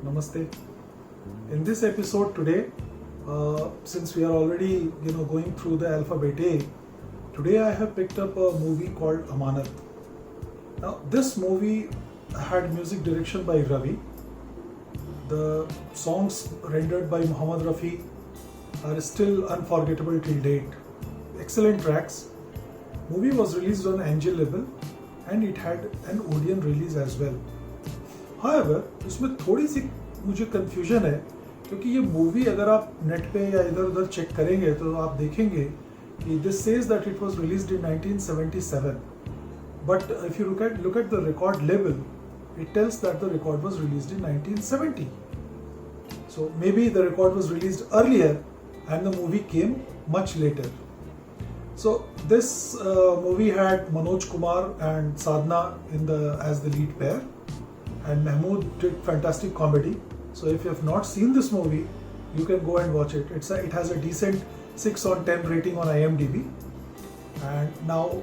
Namaste. In this episode today, since we are already going through the alphabet A, today I have picked up a movie called Amanat. Now this movie had music direction by Ravi. The songs rendered by Muhammad Rafi are still unforgettable till date. Excellent tracks. Movie was released on Angel label and it had an Odeon release as well. However, उसमें थोड़ी सी मुझे confusion है क्योंकि ये movie अगर आप net पे या इधर उधर चेक करेंगे तो आप देखेंगे कि this says that it was released in 1977, but if you look at the record label, it tells that the record was released in 1970. So maybe the record was released earlier and the movie came much later. So this movie had Manoj Kumar and Sadhna as the lead pair, and Mahmood did fantastic comedy. So if you have not seen this movie, you can go and watch it. It has a decent 6 on 10 rating on IMDb. And now,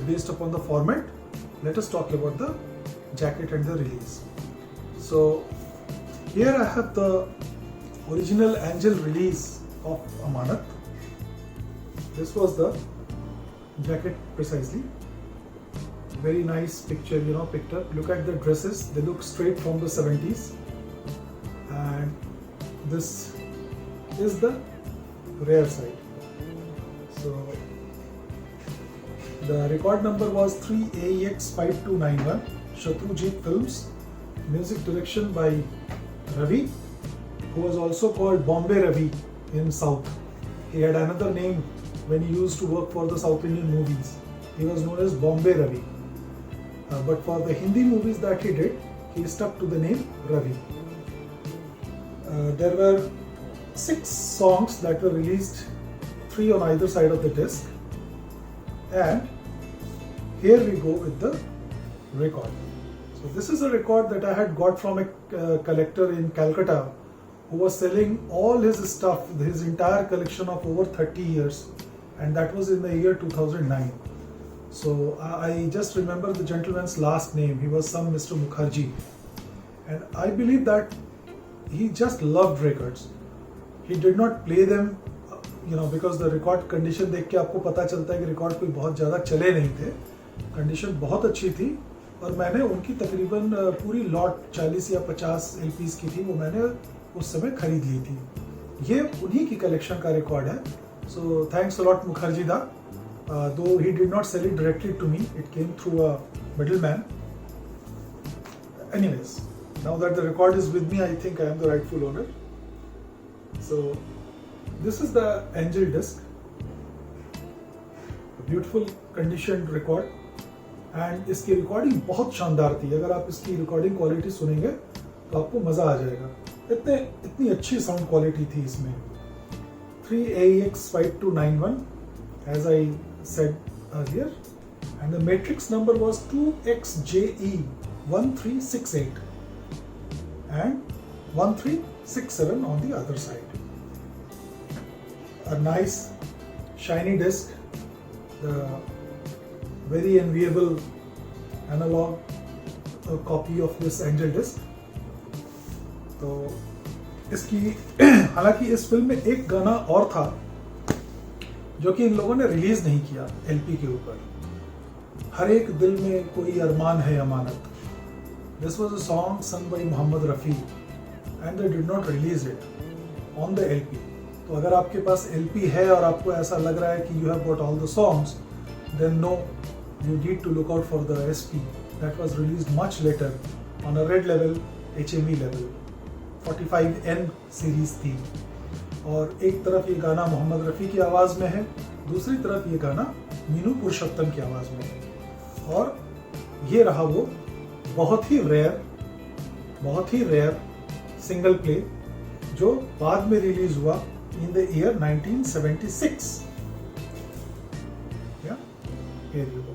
based upon the format, let us talk about the jacket and the release. So here I have the original Angel release of Amanat. This was the jacket precisely. Very nice picture, picked up. Look at the dresses, they look straight from the 70s. And this is the rear side. So the record number was 3AEX5291, Shatrujit Films. Music direction by Ravi, who was also called Bombay Ravi in South. He had another name when he used to work for the South Indian movies. He was known as Bombay Ravi. But for the Hindi movies that he did, he stuck to the name Ravi. There were 6 songs that were released, 3 on either side of the disc. And here we go with the record. So this is a record that I had got from a collector in Calcutta who was selling all his stuff, his entire collection of over 30 years. And that was in the year 2009. So I just remember the gentleman's last name. He was some Mr. Mukherjee. And I believe that he just loved records. He did not play them, because the record condition देख के आपको पता चलता है कि record कोई बहुत ज़्यादा चले नहीं थे. कंडीशन बहुत अच्छी थी और मैंने उनकी तकरीबन पूरी लॉट 40 या 50 LPs की थी, वो मैंने उस समय खरीद ली थी. ये उन्हीं की कलेक्शन का रिकॉर्ड है. So thanks a lot Mukherjee da. Though he did not sell it directly to me, it came through a middleman. Anyways, now that the record is with me, I think I am the rightful owner. So this is the Angel disc. A beautiful conditioned record. And इसकी recording बहुत शानदार थी. अगर आप इसकी recording quality सुनेंगे तो आपको मज़ा आ जाएगा. इतनी अच्छी साउंड क्वालिटी थी इसमें. 3AEX5291, as I said earlier, and the matrix number was 2XJE1368 and 1367 on the other side. A nice shiny disc, the very enviable analog copy of this Angel disc. तो इसकी हालांकि इस film में एक गाना और था जो कि इन लोगों ने रिलीज नहीं किया LP के ऊपर. हर एक दिल में कोई अरमान है अमानत. This was a song sung by Muhammad Rafi and they did not release it on the LP. तो अगर आपके पास LP है और आपको ऐसा लग रहा है कि you have got all the songs, then no, you need to look out for the SP that was released much later on a red level, HME level. 45N series थी. और एक तरफ ये गाना मोहम्मद रफ़ी की आवाज़ में है, दूसरी तरफ ये गाना मीनू पुरुषोत्तम की आवाज़ में है. और ये रहा वो बहुत ही रेयर सिंगल प्ले जो बाद में रिलीज हुआ in the year 1976. Yeah? Here you go.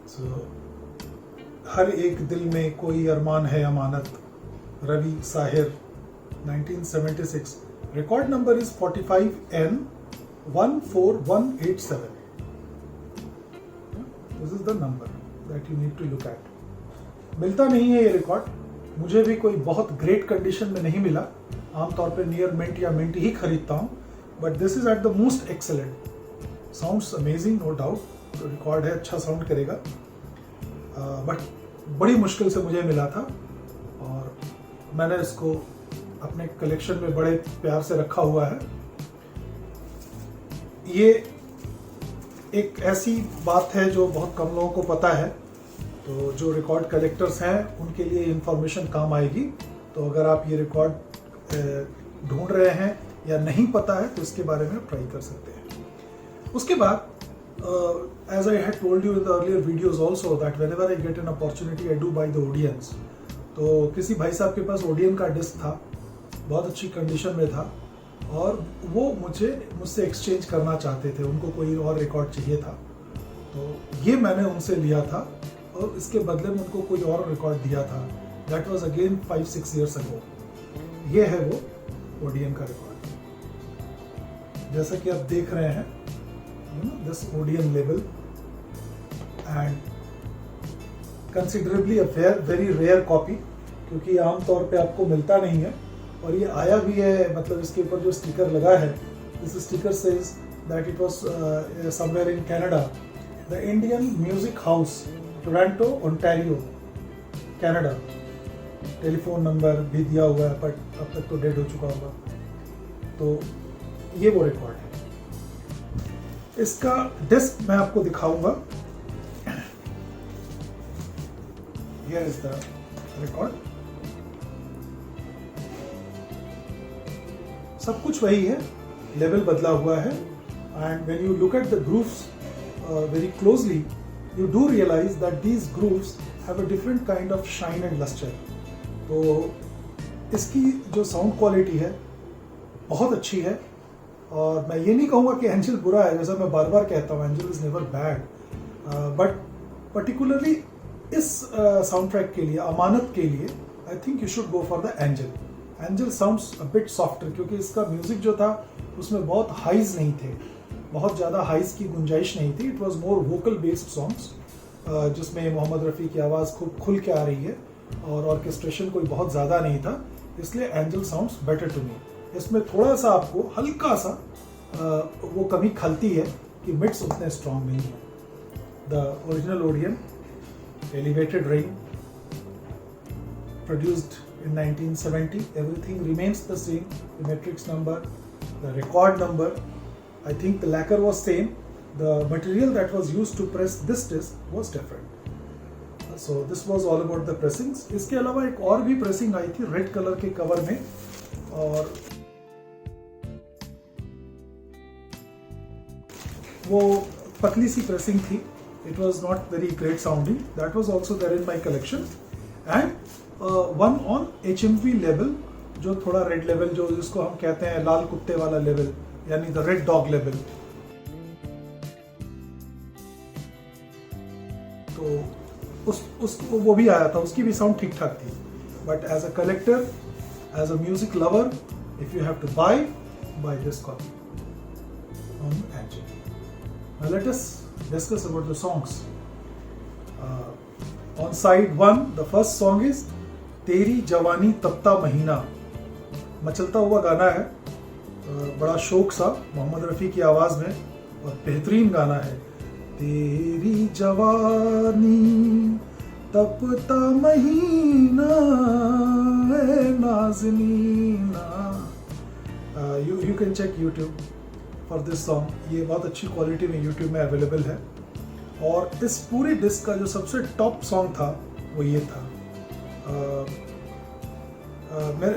So हर एक दिल में कोई अरमान है अमानत, Ravi Sahir, 1976. Record number is 45N 14187. This is the number that you need to look at. मिलता नहीं है ये रिकॉर्ड, मुझे भी कोई बहुत ग्रेट कंडीशन में नहीं मिला, आमतौर पे नियर मिंट या मिंट ही खरीदता हूँ, but this is at the most excellent, sounds amazing no doubt, तो रिकॉर्ड है, अच्छा साउंड करेगा, बट बड़ी मुश्किल से मुझे मिला था और मैंने इसको अपने कलेक्शन में बड़े प्यार से रखा हुआ है। ये एक ऐसी बात है जो बहुत कम लोगों को पता है, तो जो रिकॉर्ड कलेक्टर्स हैं उनके लिए इंफॉर्मेशन काम आएगी। तो अगर आप ये रिकॉर्ड ढूंढ रहे हैं या नहीं पता है तो इसके बारे में आप ट्राई कर सकते हैं। उसके बाद as I had told you in the earlier videos also that whenever I get an opportunity I do buy the Odeons. तो किसी भाई साहब के पास ओडियन का डिस्क था, बहुत अच्छी कंडीशन में था, और वो मुझसे एक्सचेंज करना चाहते थे, उनको कोई और रिकॉर्ड चाहिए था, तो ये मैंने उनसे लिया था और इसके बदले में उनको कोई और रिकॉर्ड दिया था। That was again 5-6 years ago। ये है वो ओडियन का रिकॉर्ड, जैसा कि आप देख रहे हैं, this Odeon label and considerably a very rare copy, क्योंकि आमतौर पे आपको मिलता नहीं है। और ये आया भी है, मतलब इसके ऊपर जो स्टिकर लगा है, this sticker says that it was somewhere in Canada, the Indian music house, Toronto, Ontario, Canada. Telephone number भी दिया हुआ है, बट अब तक तो डेड हो चुका होगा। तो ये वो रिकॉर्ड है। इसका डिस्क मैं आपको दिखाऊंगा। Here is the record। सब कुछ वही है, लेवल बदला हुआ है, and when you look at the grooves very closely you do realise that these grooves have a different kind of shine and lustre. तो इसकी जो साउंड क्वालिटी है बहुत अच्छी है, और मैं ये नहीं कहूँगा कि एंजल बुरा है, जैसा मैं बार बार कहता हूँ, angel is never bad, but particularly इस साउंड ट्रैक के लिए, अमानत के लिए, I think you should go for the angel. Angel sounds a bit softer, क्योंकि इसका म्यूजिक जो था उसमें बहुत हाइज नहीं थे, बहुत ज़्यादा हाइज की गुंजाइश नहीं थी। It was more vocal based songs, जिसमें मोहम्मद रफ़ी की आवाज़ खूब खुल के आ रही है, और ऑर्केस्ट्रेशन कोई बहुत ज़्यादा नहीं था, इसलिए Angel sounds better to me. इसमें थोड़ा सा आपको हल्का सा वो कमी खलती है कि मिड्स उतने स्ट्रॉन्ग नहीं है। The original Odeon elevated ring produced in 1970, everything remains the same, the matrix number, the record number, I think the lacquer was same, the material that was used to press this disc was different। So this was all about the pressings। इसके अलावा एक और भी pressing आई थी red colour के cover में, और वो पतली सी प्रेसिंग थी। It was not very great sounding. That was also there in my collection, and one on HMV level, जो थोड़ा रेड लेवल, जो जिसको हम कहते हैं लाल कुत्ते वाला लेवल, यानी द रेड डॉग लेवल। तो उसको वो भी आया था, उसकी भी साउंड ठीक ठाक थी। But as a collector, as a music lover, if you have to buy this copy on Angel. Now let us discuss about the songs। On side 1, the first song is तेरी जवानी तपता महीना। मचलता हुआ गाना है, बड़ा शौक सा, मोहम्मद रफ़ी की आवाज़ में, और बेहतरीन गाना है। तेरी जवानी तपता महीना है नाज़नीना। You can check YouTube for this song. ये बहुत अच्छी क्वालिटी में यूट्यूब में अवेलेबल है। और इस पूरे डिस्क का जो सबसे टॉप सॉन्ग था वो ये था,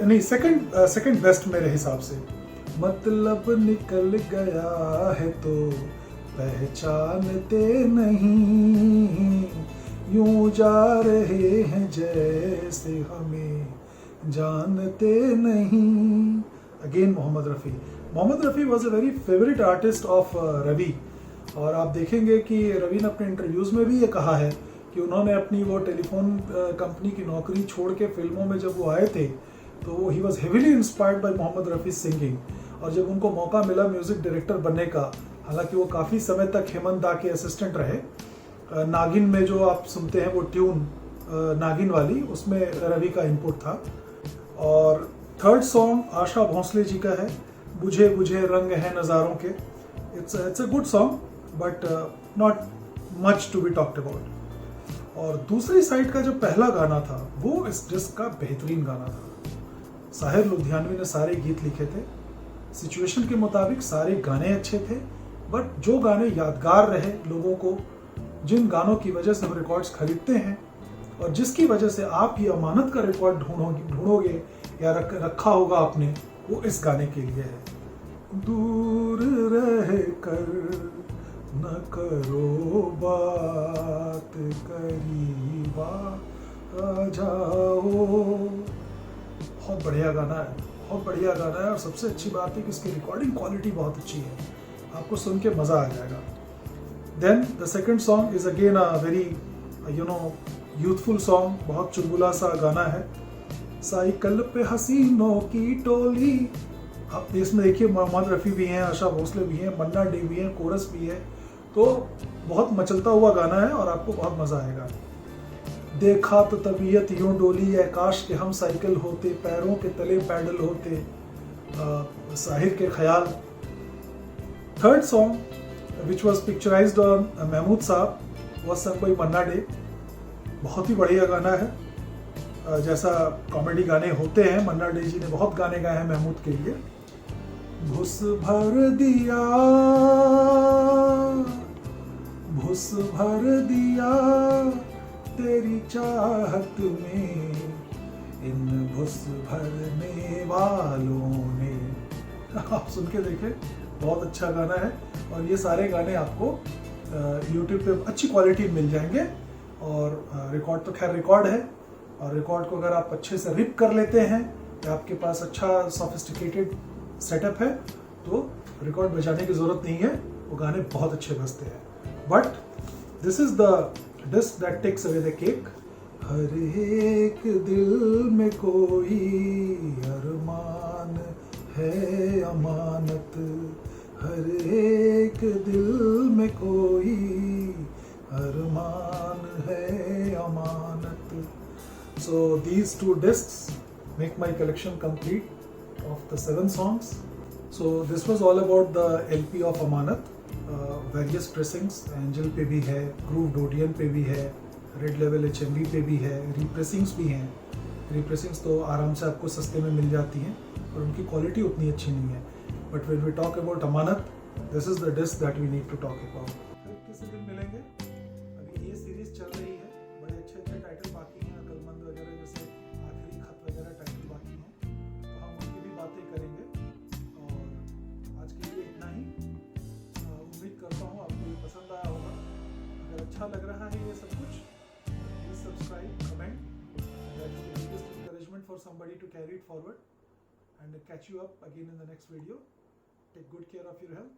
नहीं, सेकंड बेस्ट मेरे हिसाब से। मतलब निकल गया है तो पहचानते नहीं, यूं जा रहे हैं जैसे हमें जानते नहीं। Again Mohammed Rafi was a very favourite artist of Ravi. और आप देखेंगे कि रवि ने अपने इंटरव्यूज़ में भी ये कहा है कि उन्होंने अपनी वो टेलीफोन कंपनी की नौकरी छोड़ के फिल्मों में जब वो आए थे तो he was heavily inspired by Mohammed Rafi singing. और जब उनको मौका मिला म्यूज़िक डायरेक्टर बनने का, हालांकि वो काफ़ी समय तक हेमंत दा के असिस्टेंट रहे, नागिन में जो आप सुनते हैं वो ट्यून नागिन वाली, उसमें रवि का इनपुट था। और थर्ड सॉन्ग आशा भोसले जी का है, बुझे बुझे रंग है नज़ारों के। It's a good song but not much to be talked about. और दूसरी साइड का जो पहला गाना था वो इस डिस्क का बेहतरीन गाना था। साहिर लुधियानवी ने सारे गीत लिखे थे, सिचुएशन के मुताबिक सारे गाने अच्छे थे, बट जो गाने यादगार रहे लोगों को, जिन गानों की वजह से हम रिकॉर्ड्स खरीदते हैं और जिसकी वजह से आप ये अमानत का रिकॉर्ड ढूंढोगे या रखा होगा आपने, वो इस गाने के लिए है। दूर रह कर न करो बात, करीब आ जाओ। बहुत बढ़िया गाना है, बहुत बढ़िया गाना है। और सबसे अच्छी बात है कि इसकी रिकॉर्डिंग क्वालिटी बहुत अच्छी है, आपको सुन के मज़ा आ जाएगा। Then the second song is again a very youthful song, बहुत चुलबुला सा गाना है। साइकिल पे हसीनों की टोली, आप इसमें देखिए मोहम्मद रफ़ी भी हैं, आशा भोसले भी हैं, मन्ना डे भी हैं, कोरस भी है, तो बहुत मचलता हुआ गाना है और आपको बहुत मज़ा आएगा। देखा तो तबीयत यूं डोली है, काश के हम साइकिल होते, पैरों के तले पैडल होते, साहिर के ख्याल। Third song which was picturised on Mehmood साहब वॉज सं बाय मन्ना डे। बहुत ही बढ़िया गाना है, जैसा कॉमेडी गाने होते हैं। मन्ना डे जी ने बहुत गाने गाए हैं महमूद के लिए। भुस भर दिया, भुस भर दिया तेरी चाहत में, इन भुस भरने वालों ने। आप सुन के देखें, बहुत अच्छा गाना है। और ये सारे गाने आपको YouTube पे अच्छी क्वालिटी मिल जाएंगे। और रिकॉर्ड तो खैर रिकॉर्ड है, और रिकॉर्ड को अगर आप अच्छे से रिप कर लेते हैं या आपके पास अच्छा सोफिस्टिकेटेड सेटअप है तो रिकॉर्ड बजाने की ज़रूरत नहीं है, वो गाने बहुत अच्छे बजते हैं। But this is the disc that takes away the cake. हर एक दिल में कोई अरमान है अमानत, हर एक दिल में कोई अरमान है अमानत। So these two discs make my collection complete of the 7 songs. So this was all about the LP of Amanat. Various pressings, Angel पे भी है, Grooved Odeon पे भी है, Red Level HMV पे भी है, repressings भी हैं। repressings तो आराम से आपको सस्ते में मिल जाती हैं और उनकी क्वालिटी उतनी अच्छी नहीं है। But when we talk about Amanat, this is the disc that we need to talk about. फिर किसी दिन मिलेंगे। अभी ये सीरीज चल रही है, बड़े अच्छे अच्छे टाइटल बाकी हैं, अकलमंद वगैरह जैसे आखिरी खत वगैरह टाइटल बाकी हैं, तो हम उनकी भी बातें करेंगे। और आज के लिए इतना ही। उम्मीद करता हूँ आपको ये पसंद आया होगा। अगर अच्छा लग रहा है ये सब कुछ, please subscribe, comment, that is the biggest encouragement for somebody to carry it forward, and catch you up again in the next video. Take good care of your health.